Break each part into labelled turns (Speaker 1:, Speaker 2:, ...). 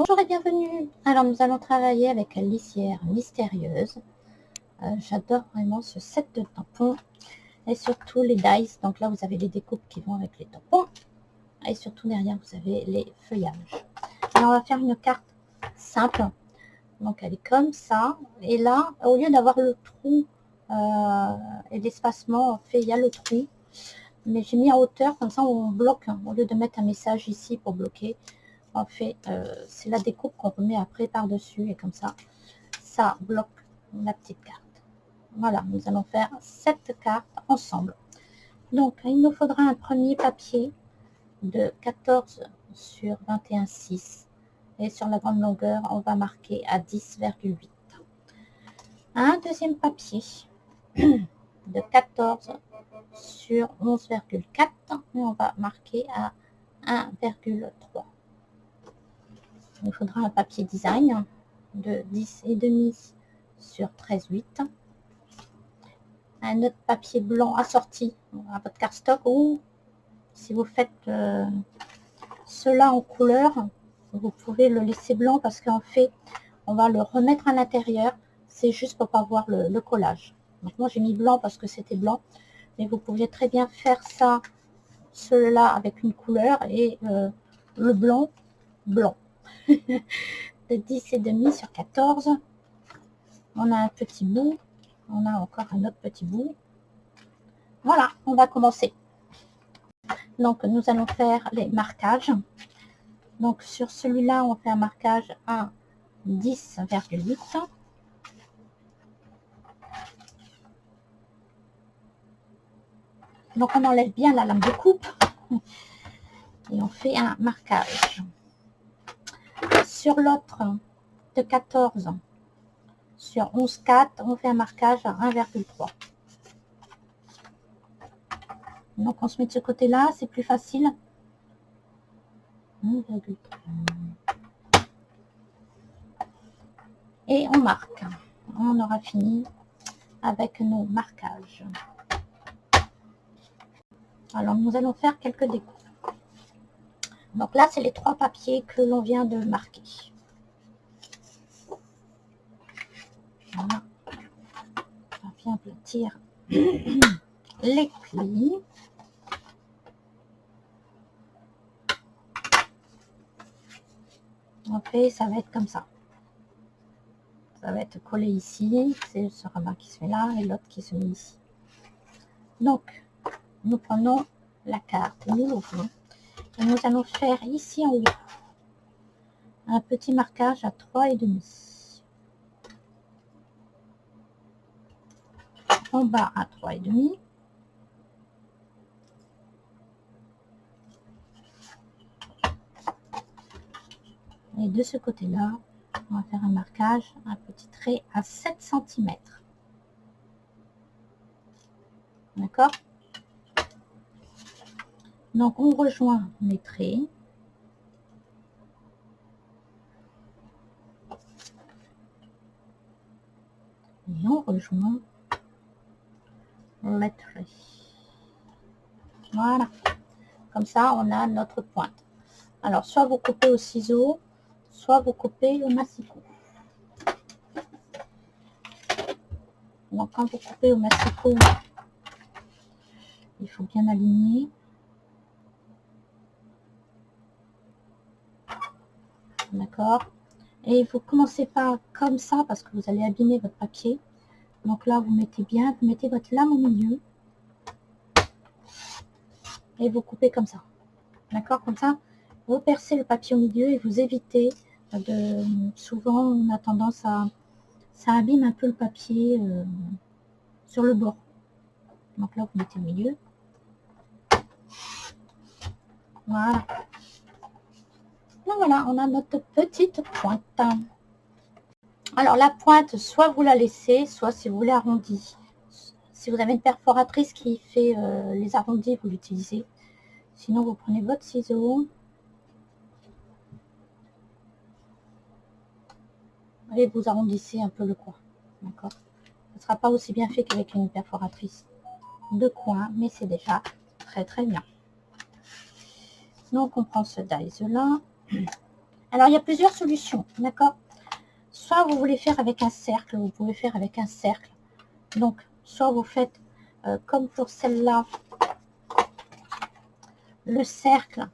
Speaker 1: Bonjour et bienvenue. Alors nous allons travailler avec la lisière mystérieuse. J'adore vraiment ce set de tampons et surtout les dies. Donc là vous avez les découpes qui vont avec les tampons et surtout derrière vous avez les feuillages. Alors on va faire une carte simple. Donc elle est comme ça et là au lieu d'avoir le trou et l'espacement fait il y a le trou, mais j'ai mis en hauteur comme ça on bloque au lieu de mettre un message ici pour bloquer. En fait, c'est la découpe qu'on remet après par-dessus et comme ça, ça bloque la petite carte. Voilà, nous allons faire 7 cartes ensemble. Donc, il nous faudra un premier papier de 14 sur 21,6 et sur la grande longueur, on va marquer à 10,8. Un deuxième papier de 14 sur 11,4 et on va marquer à 1,3. Il faudra un papier design de 10,5 sur 13,8. Un autre papier blanc assorti à votre cardstock ou si vous faites cela en couleur, vous pouvez le laisser blanc parce qu'en fait, on va le remettre à l'intérieur. C'est juste pour pas voir le collage. Donc moi, j'ai mis blanc parce que c'était blanc. Mais vous pouvez très bien faire ça, cela avec une couleur et le blanc, blanc. De 10,5 sur 14. On a un petit bout. On a encore un autre petit bout. Voilà, on va commencer. Donc, nous allons faire les marquages. Donc, sur celui-là, on fait un marquage à 10,8. Donc, on enlève bien la lame de coupe. Et on fait un marquage. Sur l'autre, de 14 sur 11,4, on fait un marquage à 1,3. Donc, on se met de ce côté-là, c'est plus facile. 1,3. Et on marque. On aura fini avec nos marquages. Alors, nous allons faire quelques découpes. Donc là, c'est les 3 papiers que l'on vient de marquer. Voilà. On va bien aplatir les plis. En fait, ça va être comme ça. Ça va être collé ici. C'est ce rabat qui se met là et l'autre qui se met ici. Donc, nous prenons la carte, nous l'ouvrons. Et nous allons faire ici en haut un petit marquage à 3,5. En bas à 3,5. Et de ce côté-là, on va faire un marquage, un petit trait à 7 cm. D'accord? Donc, on rejoint les traits. Et on rejoint les traits. Voilà. Comme ça, on a notre pointe. Alors, soit vous coupez au ciseau, soit vous coupez au massicot. Donc, quand vous coupez au massicot, il faut bien aligner. D'accord? Et vous commencez pas comme ça parce que vous allez abîmer votre papier. Donc là, vous mettez bien, vous mettez votre lame au milieu. Et vous coupez comme ça. D'accord? Comme ça, vous percez le papier au milieu et vous évitez de... Souvent, on a tendance à... Ça abîme un peu le papier sur le bord. Donc là, vous mettez au milieu. Voilà. Donc voilà, on a notre petite pointe. Alors la pointe, soit vous la laissez, soit si vous l'arrondissez. Si vous avez une perforatrice qui fait les arrondis, vous l'utilisez. Sinon, vous prenez votre ciseau et vous arrondissez un peu le coin. D'accord? Ce ne sera pas aussi bien fait qu'avec une perforatrice de coin, mais c'est déjà très très bien. Donc on prend ce dies là Alors, il y a plusieurs solutions, d'accord? Soit vous voulez faire avec un cercle, vous pouvez faire avec un cercle. Donc, soit vous faites, comme pour celle-là, le cercle,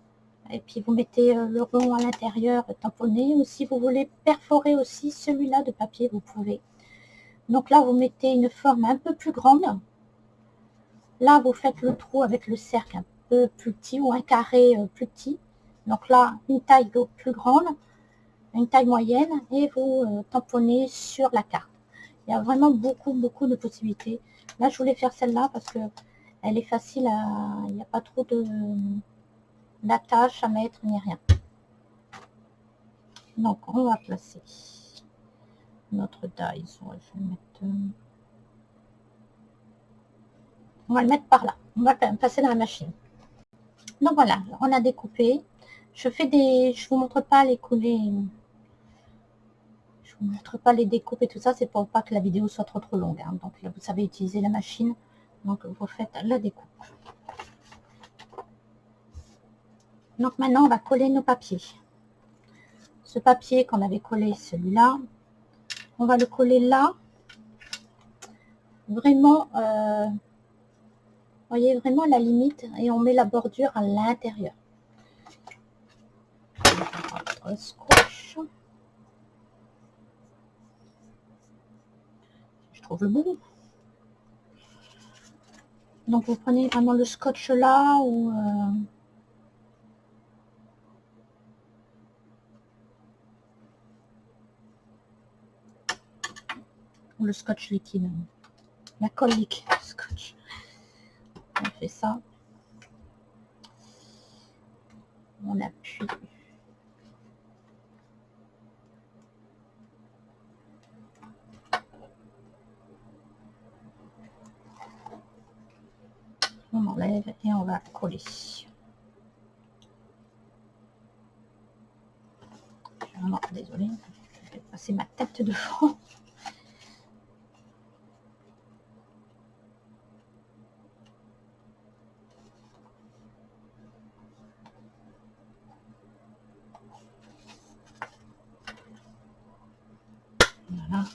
Speaker 1: et puis vous mettez le rond à l'intérieur tamponné, ou si vous voulez perforer aussi celui-là de papier, vous pouvez. Donc là, vous mettez une forme un peu plus grande. Là, vous faites le trou avec le cercle un peu plus petit ou un carré plus petit. Donc là, une taille plus grande, une taille moyenne, et vous tamponnez sur la carte. Il y a vraiment beaucoup de possibilités. Là, je voulais faire celle-là parce que elle est facile à... Il n'y a pas trop d'attache à mettre ni rien. Donc, on va placer notre dies. On va le mettre par là. On va le passer dans la machine. Donc voilà, on a découpé. Je vous montre pas les coulées. Je vous montre pas les découpes et tout ça. C'est pour pas que la vidéo soit trop longue. Hein. Donc là, vous savez utiliser la machine. Donc vous faites la découpe. Donc maintenant, on va coller nos papiers. Ce papier qu'on avait collé, celui-là, on va le coller là. Vraiment, voyez vraiment la limite et on met la bordure à l'intérieur. Scotch. Je trouve le bon. Donc vous prenez vraiment le scotch là ou le scotch liquide, la colle liquide scotch. On fait ça, on appuie. On enlève et on va coller. Vraiment désolée, je vais passer ma tête devant. Voilà.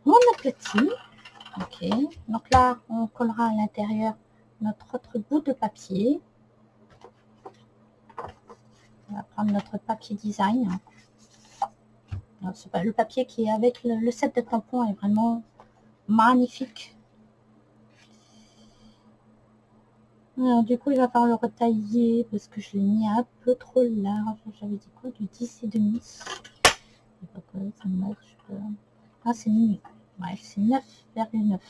Speaker 1: On aplatit. Ok. Donc là, on collera à l'intérieur notre autre bout de papier. On va prendre notre papier design. Le papier qui est avec le set de tampons est vraiment magnifique. Alors, du coup, il va falloir le retailler parce que je l'ai mis un peu trop large. J'avais dit quoi? Du 10,5. Ça marche. Ah, c'est mieux. Ouais, c'est 9,9.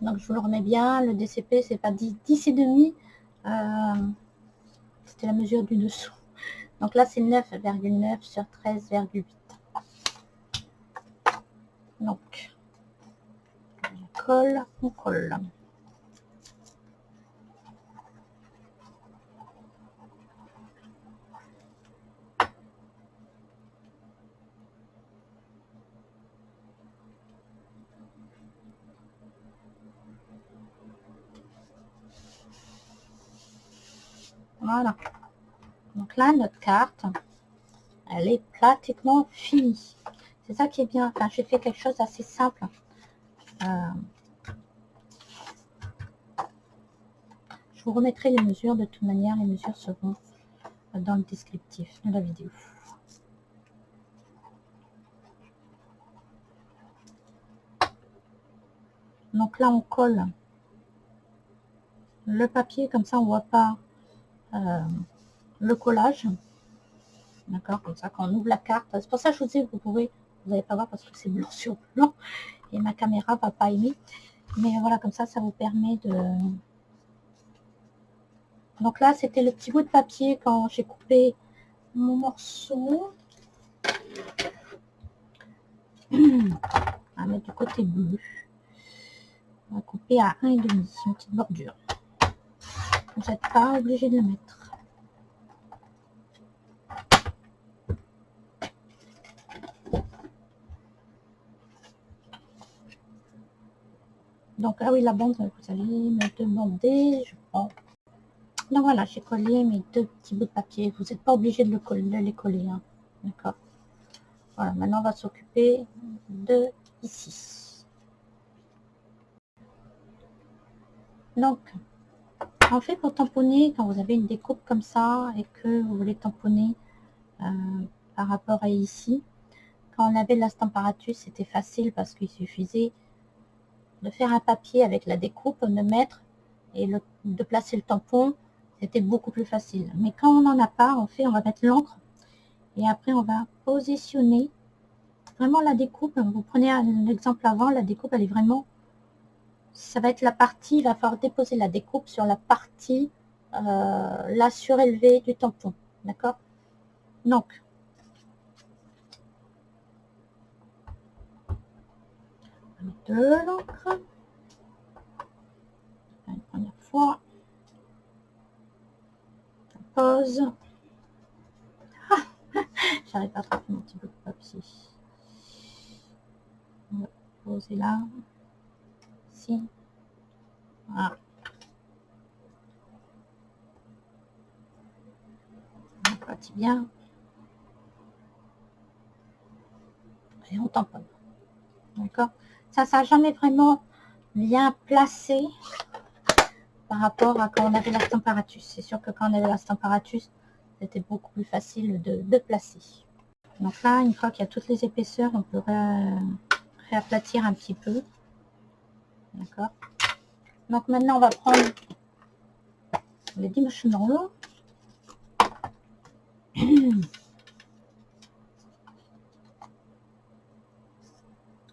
Speaker 1: Donc je vous le remets bien, le DCP c'est pas 10,5, c'était la mesure du dessous. Donc là c'est 9,9 sur 13,8. Donc on colle. Voilà. Donc là, notre carte, elle est pratiquement finie. C'est ça qui est bien. Enfin, j'ai fait quelque chose d'assez simple. Je vous remettrai les mesures. De toute manière, les mesures seront dans le descriptif de la vidéo. Donc là, on colle le papier. Comme ça, on voit pas le collage. D'accord, comme ça, quand on ouvre la carte, c'est pour ça que je vous dis, vous n'allez pas voir parce que c'est blanc sur blanc et ma caméra va pas aimer. Mais voilà, comme ça vous permet de... Donc là, c'était le petit bout de papier quand j'ai coupé mon morceau. On va mettre du côté bleu. On va couper à 1,5, une petite bordure. Vous n'êtes pas obligé de le mettre. Donc, ah oui, la bande, vous allez me demander, je prends. Donc voilà, j'ai collé mes deux petits bouts de papier. Vous n'êtes pas obligé de, de les coller, hein. D'accord. Voilà, maintenant on va s'occuper de ici. Donc, en fait, pour tamponner, quand vous avez une découpe comme ça et que vous voulez tamponner par rapport à ici, quand on avait la Stamparatus, c'était facile parce qu'il suffisait de faire un papier avec la découpe, de mettre et de placer le tampon, c'était beaucoup plus facile. Mais quand on n'en a pas, on va mettre l'encre et après on va positionner vraiment la découpe. Vous prenez l'exemple avant, la découpe elle est vraiment, ça va être la partie, il va falloir déposer la découpe sur la partie la surélevée du tampon, d'accord. Donc de l'encre une première fois, on pose. J'arrive pas à attraper mon petit bout de papier. On va poser là, ici, voilà. On aplatit bien et on tamponne, d'accord. Ça n'a jamais vraiment bien placé par rapport à quand on avait la Stamparatus. C'est sûr que quand on avait la Stamparatus, c'était beaucoup plus facile de placer. Donc là, une fois qu'il y a toutes les épaisseurs, on peut réaplatir un petit peu. D'accord. Donc maintenant, on va prendre les dimensionals.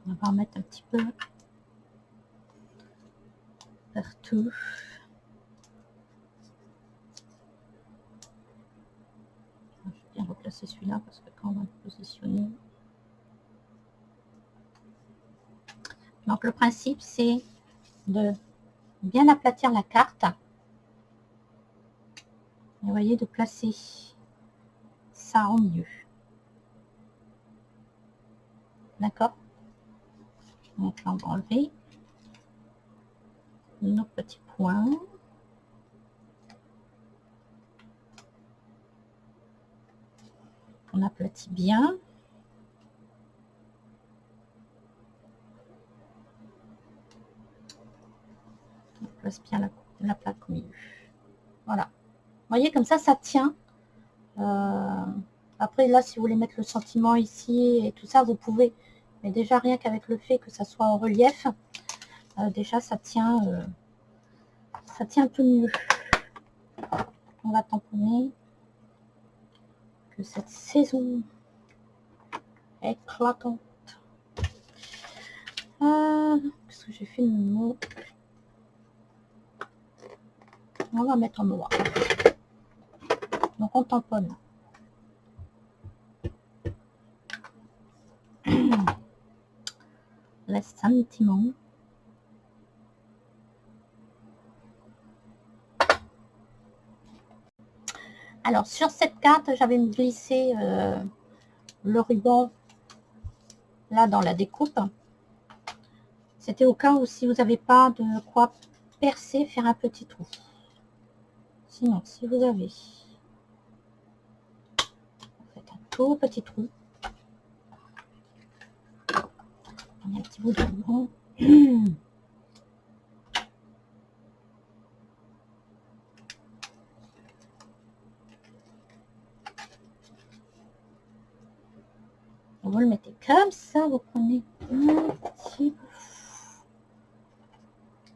Speaker 1: On va en mettre un petit peu partout. Je vais bien replacer celui-là parce que quand on va le positionner. Donc le principe, c'est de bien aplatir la carte. Vous voyez, de placer ça au milieu. D'accord. Donc là, on va enlever nos petits points. On aplatit bien. On place bien la plaque au milieu. Voilà. Vous voyez, comme ça tient. Après, là, si vous voulez mettre le sentiment ici et tout ça, vous pouvez. Mais déjà, rien qu'avec le fait que ça soit en relief, déjà, ça tient un peu mieux. On va tamponner que cette saison éclatante. Qu'est-ce que j'ai fait de mot? On va mettre en noir. Donc, on tamponne. Les sentiments. Alors, sur cette carte, j'avais glissé le ruban là dans la découpe. C'était au cas où si vous n'avez pas de quoi percer, faire un petit trou. Sinon, si vous avez, vous faites un tout petit trou. Prenez un petit bout de ruban. Vous le mettez comme ça, vous prenez un petit bout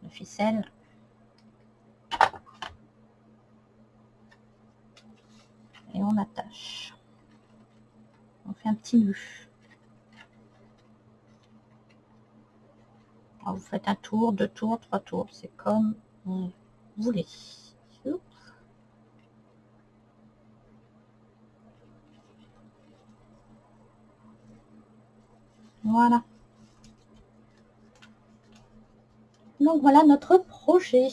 Speaker 1: de ficelle. Et on attache. On fait un petit nœud. Alors vous faites un tour, 2 tours, 3 tours. C'est comme vous voulez. Voilà. Donc voilà notre projet.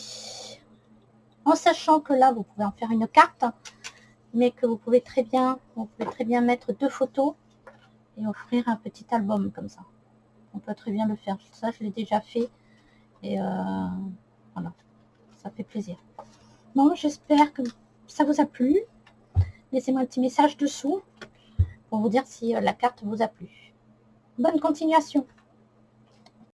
Speaker 1: En sachant que là, vous pouvez en faire une carte, mais que vous pouvez très bien mettre 2 photos et offrir un petit album comme ça. On peut très bien le faire. Ça, je l'ai déjà fait. Et voilà, ça fait plaisir. Bon, j'espère que ça vous a plu. Laissez-moi un petit message dessous pour vous dire si la carte vous a plu. Bonne continuation!